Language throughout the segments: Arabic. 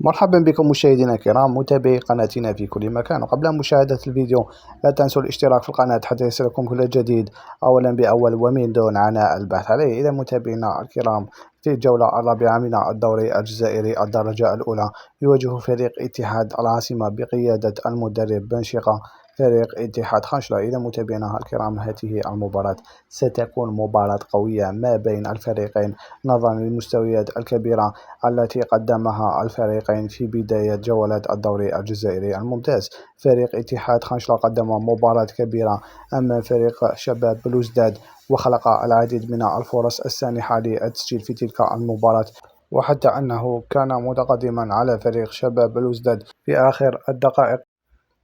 مرحبا بكم مشاهدينا الكرام متابعي قناتنا في كل مكان. وقبل مشاهدة الفيديو لا تنسوا الاشتراك في القناة حتى يصلكم كل جديد أولا بأول ومن دون عناء البحث عليه. إذا متابعينا الكرام، في الجولة الرابعة من الدوري الجزائري الدرجة الأولى يواجه فريق اتحاد العاصمة بقيادة المدرب بنشيقة فريق اتحاد خنشلة. إذا متابعينا الكرام، هذه المباراة ستكون مباراة قوية ما بين الفريقين نظرا للمستويات الكبيرة التي قدمها الفريقين في بداية جولة الدوري الجزائري الممتاز. فريق اتحاد خنشلة قدم مباراة كبيرة أمام فريق شباب بلوزداد، وخلق العديد من الفرص السانحة للتسجيل في تلك المباراة، وحتى أنه كان متقدما على فريق شباب بلوزداد في آخر الدقائق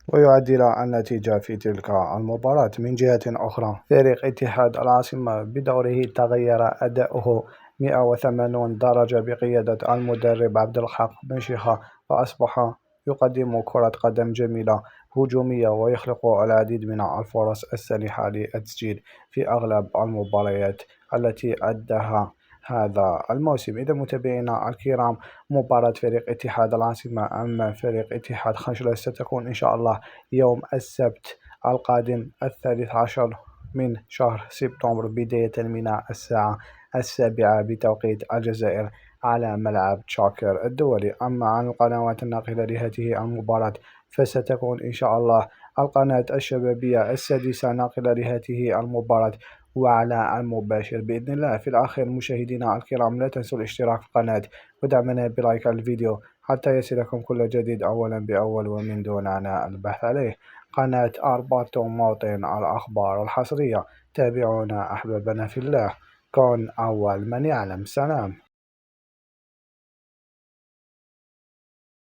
ويعدل النتيجة في تلك المباراة. من جهة أخرى، فريق اتحاد العاصمة بدوره تغير أداؤه 180 درجة بقيادة المدرب عبد الحق بن شيخة، فأصبح يقدم كرة قدم جميلة هجومية ويخلق العديد من الفرص السانحة للتسجيل في أغلب المباريات التي أداها هذا الموسم. إذا متابعينا الكرام، مباراة فريق اتحاد العاصمة أمام فريق اتحاد خنشلة ستكون إن شاء الله يوم السبت القادم 13 من شهر سبتمبر بداية من الساعة 7 بتوقيت الجزائر على ملعب تشاكر الدولي. أما عن القنوات الناقلة لهذه المباراة فستكون إن شاء الله القناة الشبابية السادسة ناقلة لهذه المباراة وعلى المباشر بإذن الله. في الأخير مشاهدينا الكرام، لا تنسوا الاشتراك في القناة ودعمنا بلايك الفيديو حتى يصلكم كل جديد أولا بأول ومن دون عناء البحث عليه. قناة أرباطو موطن الأخبار الحصرية. تابعونا أحبابنا في الله، كن أول من يعلم. سلام.